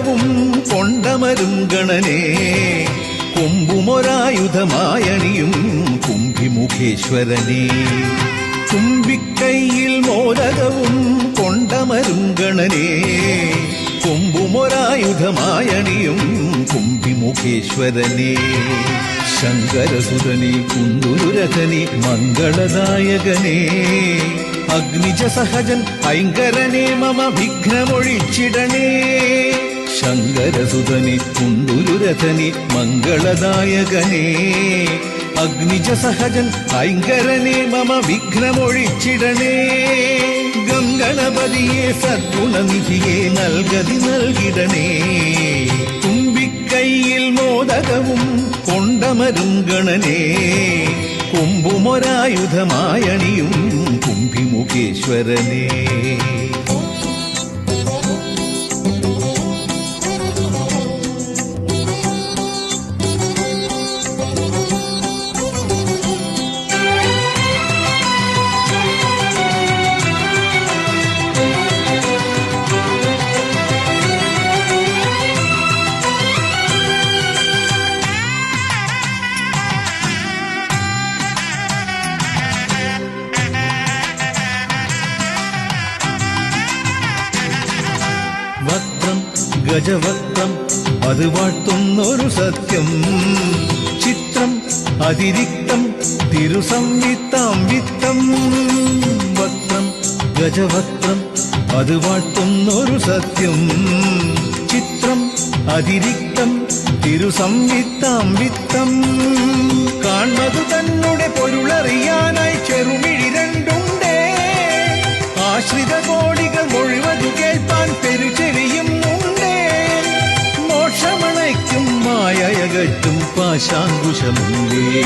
മോദകവും കൊണ്ടമരും ഗണനേ കൊമ്പുമൊരായുധമായണിയും കുംഭിമുഖേശ്വരനേ തുമ്പിക്കൈയിൽ മോദകവും കൊണ്ടമരും ഗണനേ കൊമ്പുമൊരായുധമായണിയും കുംഭിമുഖേശ്വരനേ ശങ്കരസുതനേ കുന്തുരുരഥനേ മംഗളദായകനേ അഗ്നിജ സഹജൻ ഐങ്കരനേ മമ വിഘ്നമൊഴിച്ചിടണേ ശങ്കരസുതനേ കുന്തുരുരഥനേ മംഗളദായകനേ അഗ്നിജ സഹജൻ ഐങ്കരനേ മമ വിഘ്നമൊഴിച്ചിടണേ ഗംഗണപതിയെ സദ്ഗുണനിധിയെ നൽകതി നൽകിടണേ തുമ്പിക്കൈയിൽ മോദകവും കൊണ്ടമരും ഗണനേ കൊമ്പുമൊരായുധമായണിയും കുംഭിമുഖേശ്വരനേ ഗജവക്രം അത് വാഴ്ത്തുന്നൊരു സത്യം ചിത്രം അതിരിക്തം തിരുസംവിത്താം വിത്തം വക്രം ഗജവക്രം അത് വാഴ്ത്തുന്നൊരു സത്യം ചിത്രം അതിരിക്തം തിരുസംവിത്താം വിത്തം കാൺമതു തന്നെ പൊരുളറിയാനായി ചെറുമിഴി രണ്ടുണ്ടേ ആശ്രിത കോടികൾ മുഴുവതു കേൾപ്പാൻ പെരുചെവിയും മായയകറ്റും പാശാങ്കുശമുണ്ടേ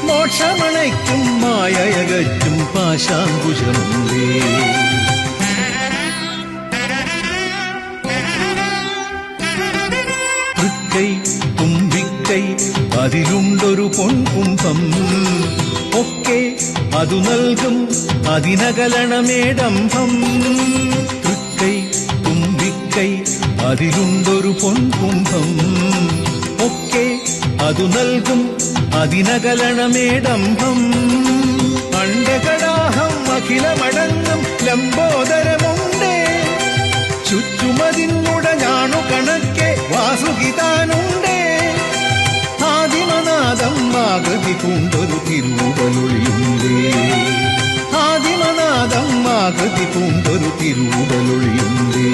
മോക്ഷമണയ്ക്കും മായയകറ്റും പാശാങ്കുശമുണ്ടേ തൃക്കൈ തുമ്പിക്കൈ അതിലുണ്ടൊരു പൊൻകുംഭം ഒക്കെ അതു നൽകും അതിനകലണമേടംഭം തൃക്കൈ തുമ്പിക്കൈ അതിലുണ്ടൊരു പൊൻകുംഭം ഒക്കെ അതു നൽകും അതിനകലണമേടംഭം അണ്ടകടാഹം അഖിലമടങ്ങും ലംബോദരമുണ്ടേ ചുറ്റുമതിന്നുടഞ്ഞാണു കണക്കെ വാസുകിതാനുണ്ടേ ആദിമനാദം ആകൃതി പൂണ്ടൊരു തിരൂടലൊളിയുണ്ടേ ആദിമനാദം ആകൃതി പൂണ്ടൊരു തിരൂടലൊളിയുണ്ടേ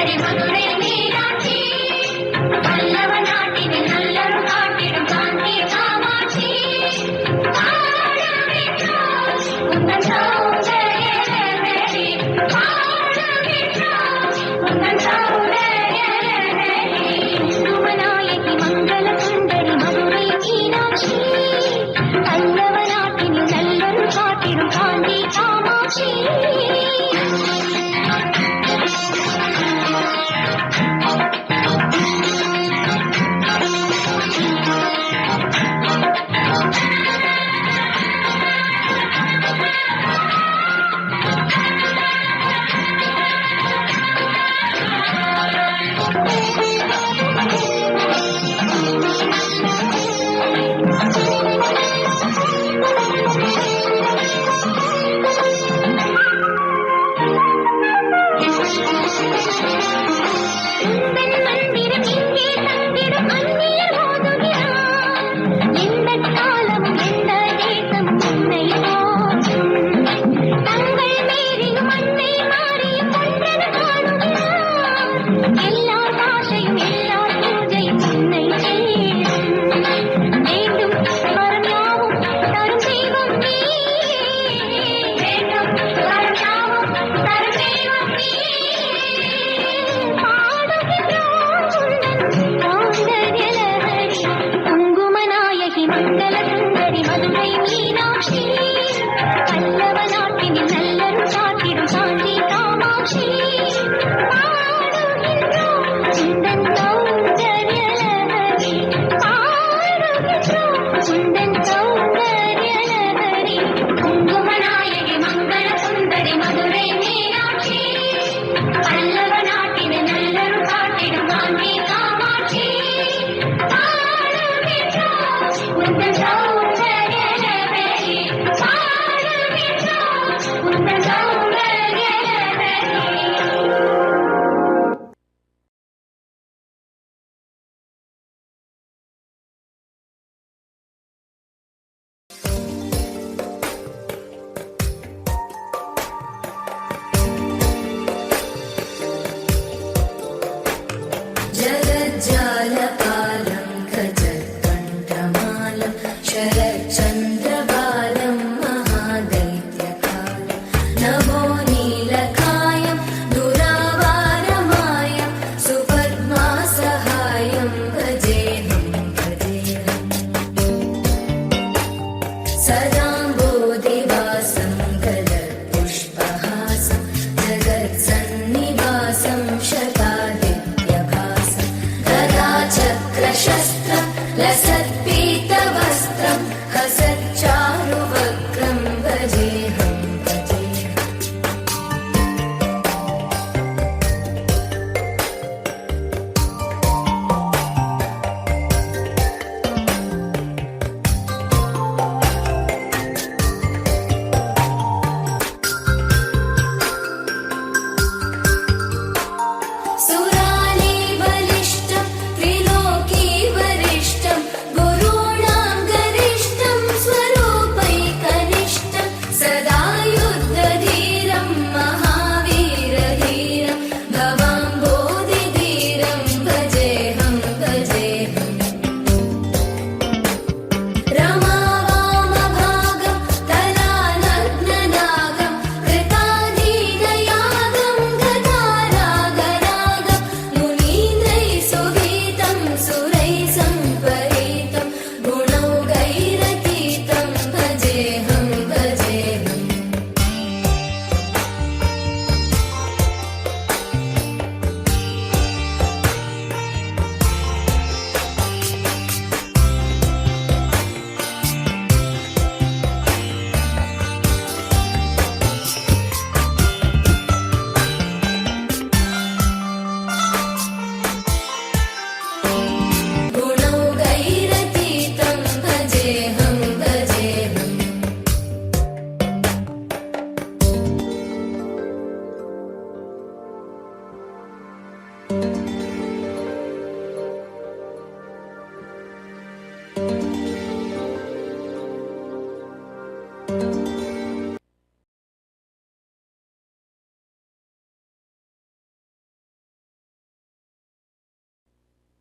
சுந்தரி மதுரை மீனாட்சி பல்லவ நாட்டினில் நல்லொரு காட்டிடும் காந்தி காமாட்சி உங்கள் சௌந்தர்யவதி உங்கள் சௌந்தர்யவதி சுமநாயகி மங்கள சுந்தரி மதுரை மீனாட்சி பல்லவ நாட்டினில் நல்லொரு காட்டிடும் காந்தி காமாட்சி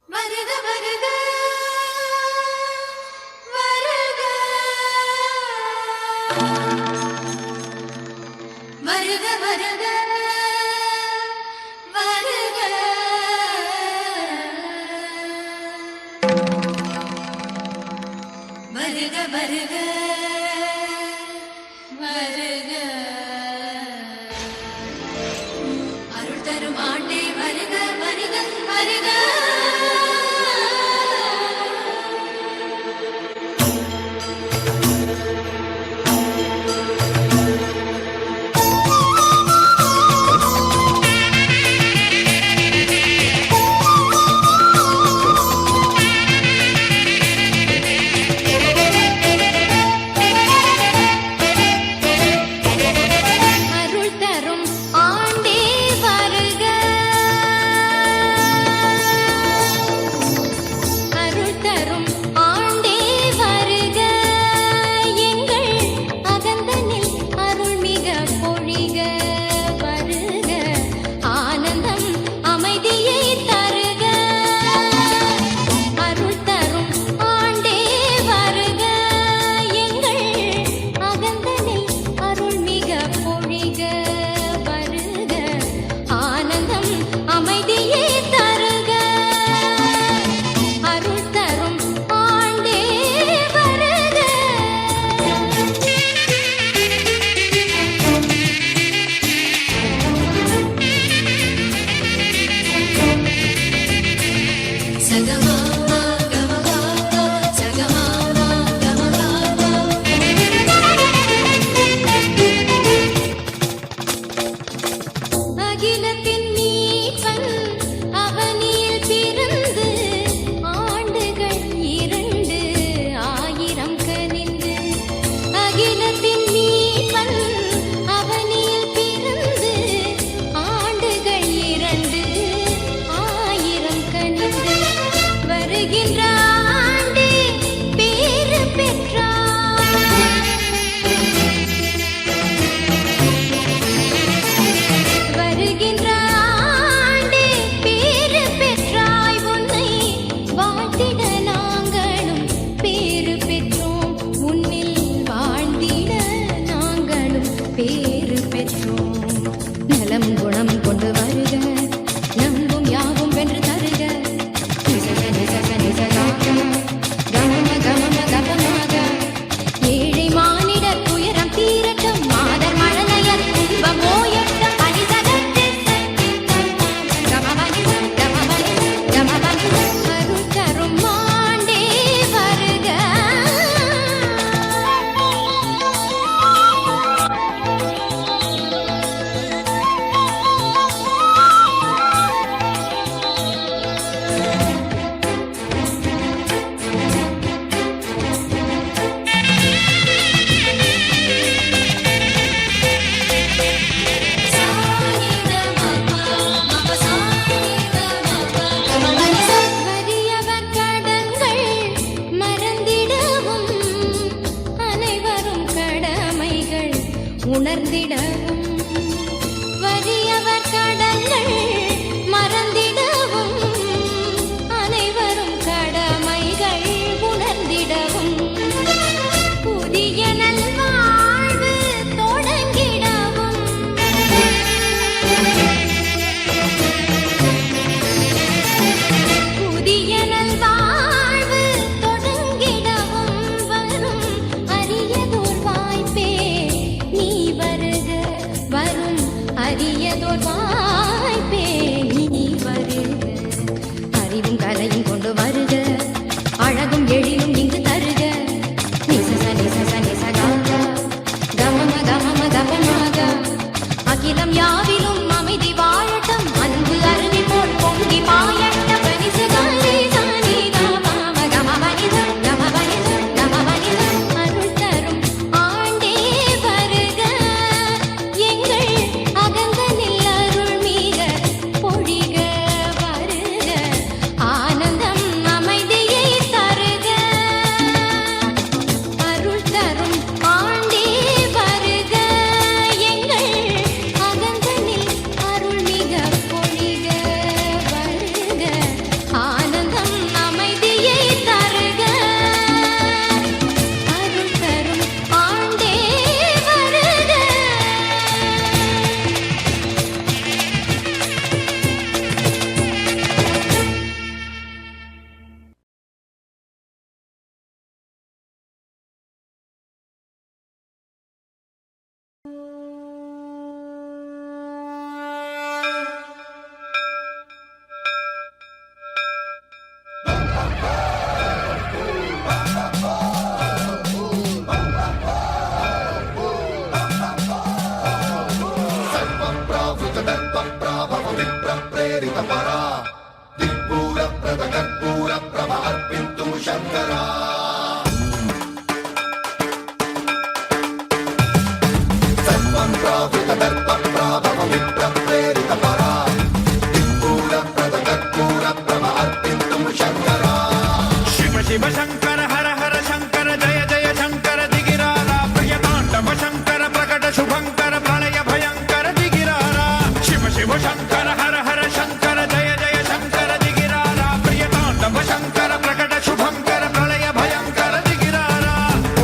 வருக வருக வருக வருக வருக வருக வருக வருக வருக அருள் தரும் ஆண்டே வருக வருக வருக శంకరా దిక్పూర ప్రదకర్పూర ప్రభ అర్పింతు శంకరా సర్వం ప్రావృత దర్ప ప్రాభవ విప్ర ప్రేరిత పరా దిక్పూర ప్రదకర్పూర ప్రభ అర్పింతు శంకరా శివ శివ శంకర హర హర శంకర జయ జయ శంకర దిగిరారా ప్రియ తాండవ శంకర ప్రకట శుభంకర ప్రళయ భయంకర దిగిరారా శివ శివ శంకర హర హర శంకర జయ జయ శంకర దిగిరారా ప్రియ తాండవ శంకర ప్రకట శుభంకర ప్రళయ భయంకర దిగిరారా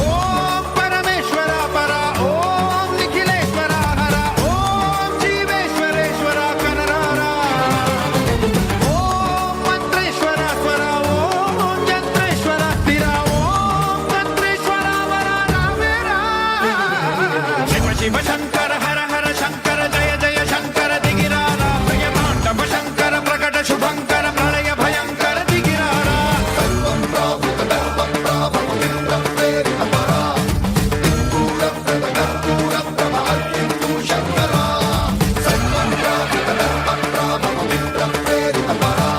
ఓం పరమేశ్వర పర ఓం నిఖిలేశ్వర హర ఓం జీవేశ్వరేశ్వర కనరారా ఓం మంత్రేశ్వర స్వర ఓం జంత్రేశ్వర స్థిర ఓం తంత్రేశ్వర వర రావేరా శివ శివ శంకర హర హర శంకర జయ జయ శంకర దిగిరారా ప్రియ తాండవ శంకర ప్రకట శుభంకర ప్రళయ భయంకర దిగిరారా సర్వం ప్రావృత దర్ప ప్రాభవ విప్ర ప్రేరిత పరా దిక్పూర ప్రదకర్పూర ప్రభ అర్పింతు శంకరా సర్వం ప్రావృత దర్ప ప్రాభవ విప్ర ప్రేరిత పరా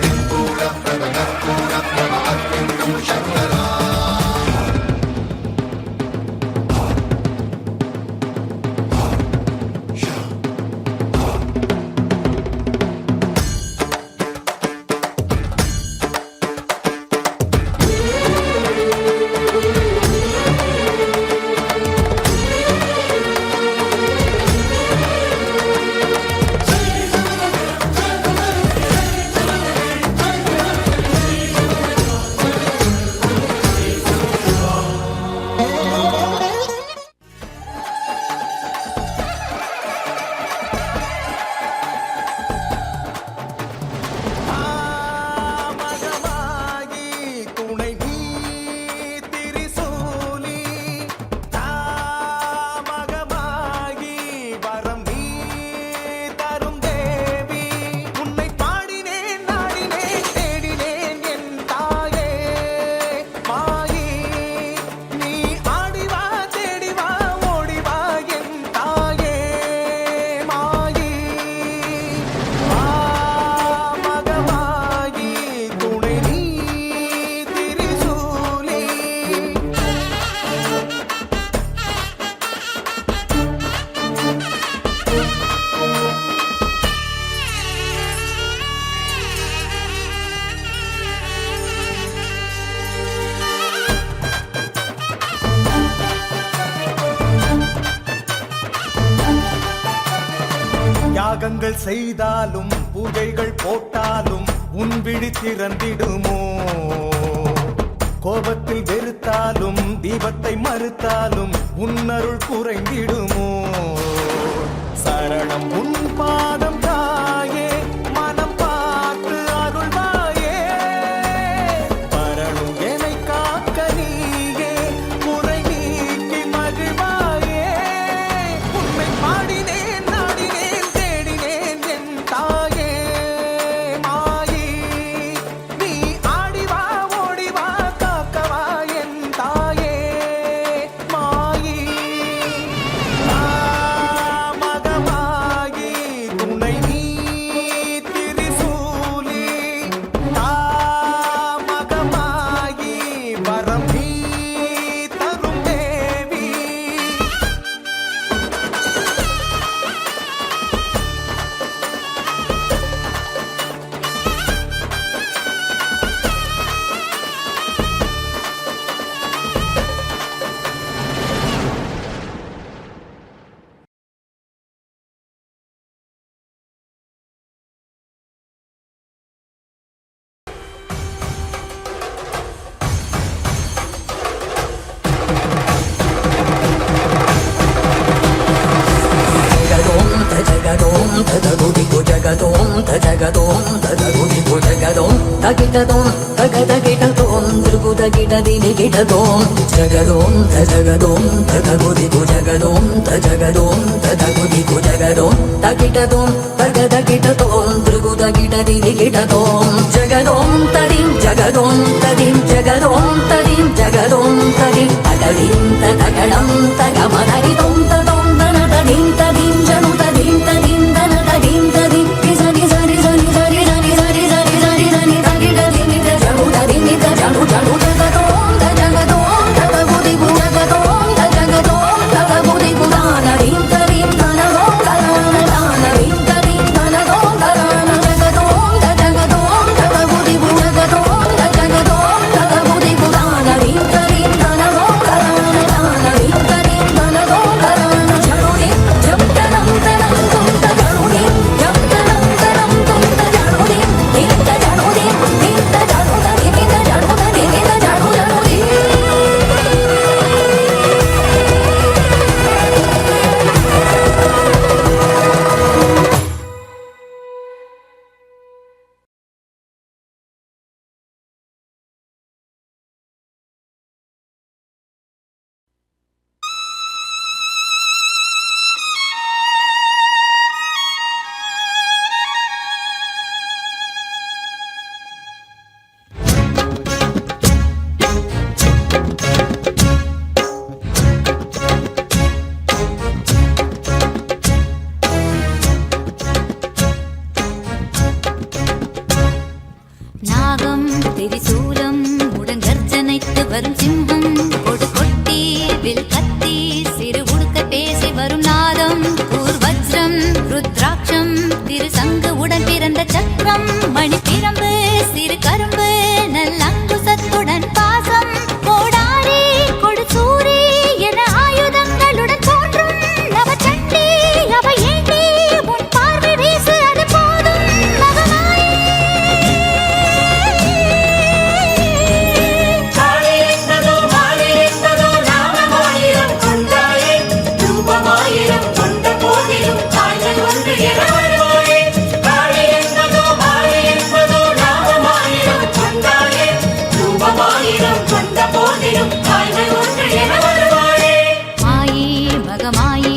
దిక్పూర ప్రదకర్పూర ప్రభ అర్పింతు శంకరా தாமகமாகி துணை நீ திரிசூலி தாமகமாகி வரம் நீ தரும் தேவி உன்னை பாடினேன் நாடினேன் தேடினேன் என் தாயே மாயி நீ ஆடிவா தேடிவா ஓடிவா என் தாயே மாயி மகமாகி துணை நீ திரிசூலி யாகங்கள் செய்தாலும் பூஜைகள் போட்டாலும் உன் விழி திறந்திடுமோ கோபத்தில் வெறுத்தாலும் தீபத்தை மறுத்தாலும் உன்னருள் குறைந்திடுமோ சரணம் உன் பாதம் தாயே மனம் பார்த்து அருள்வாயே வரணும் என்னை காக்க நீயே குறை நீக்கி மகிழ்வாயே உன்னை பாடினேன் நாடினேன் தேடினேன் என் தாயே மாயி நீ ஆடிவா ஓடிவா காக்கவா என் தாயே மாயி மகமாகி துணை நீ திரிசூலி மகமாகி வரம் நீ தரும் தேவி తగిటదోం తగదగిటదోం త్రిగుదగిటదిని గిటదోం జగదోం తజగదోం తగగుదిగు జగదోం తజగదోం తగగుదిగు జగదోం తగిటదోం తగదగిటదోం త్రిగుదగిటదిని గిటదోం జగదోం తదిం జగదోం తదిం జగదోం తదిం జగదోం తదిం తగదిం తగడం తగమదరిదోం తదోం దన తదిం తదిం జను తదిం తదిం దన తదిం తదిం నిజ నిజ నిజ నిజ நாகம் திரிசூலம் உடன் கர்ஜனைத்து வரும் சிம்மம் கொடு கொட்டி வில் கத்தி சிறு உடுக்க பேசி வரும் நாதம் பூர்வஜ்ரம் ருத்ராட்சம் திரு சங்கு உடன் பிறந்த சக்கரம் மணி பிரம்பு சிறு கரும்பு நல்லங்குசத்துடன் பாசம் கோடாரி கொடு சூரி என ஆயுதங்களுடன் தோன்றும் நவச்சண்டி அவ ஏண்டி உன் பார்வை வீசு அது போதும் மகமாயே காளி என்பதோ மாறி என்பதோ நாமமாயிரம் கொண்டாயே ரூபமாயிரம் கொண்ட போதிலும் தாய்கள் ஒன்று என வருவாயே காளி என்பதோ மாறி என்பதோ நாமமாயிரம் கொண்டாயே ரூபமாயிரம் கொண்ட போதிலும் தாய்கள் ஒன்று என வருவாயே மாயி மகமாயி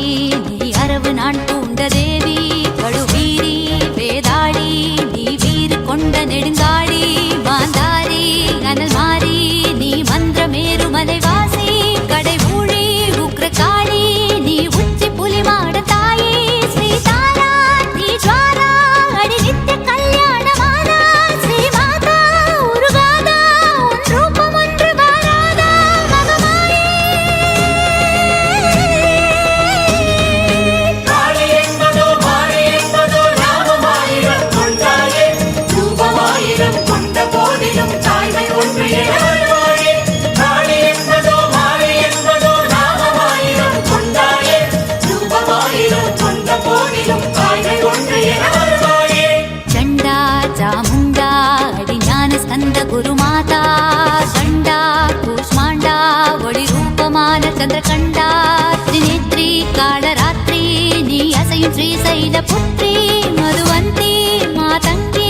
நீ அரவு நான் பூண்ட தேவி கடுவீரி வேதாளி நீ வீறு கொண்ட நெடுங்காடி மாந்தாரி அனல் மாறி நீ மந்திரமேரு மலைவாசி கடை ஊழி உக்ர காளி நீ உச்சி புலி மாட தாயி ஸ்ரீதாரா நீ ஜுவாரா அடி நித்திய கல்யாணமானா ஸ்ரீ மாதா உருகாதா உன் ரூபம் ஒன்று வாராதா மகமாயே காளி என்பதோ மாறி என்பதோ நாமமாயிரம் கொண்டாயே ரூபமாயிரம் கொண்ட போதிலும் தாய்மை ஒன்று என வருவாயே காளி என்பதோ மாறி என்பதோ நாமமாயிரம் கொண்டாயே ரூபமாயிரம் கொண்ட போதிலும் தாய்மை ஒன்று என வருவாயே चण्डा चामुण्डा अडिज्ञान स्कन्द गुरुमाता चण्डा कूष्माण्डा वडिरूपमान चन्द्रकण्डा त्रिनेत्री कालरात्रि नी असयु श्रीशैलपुत्री मधुवन्ती मातङ्गी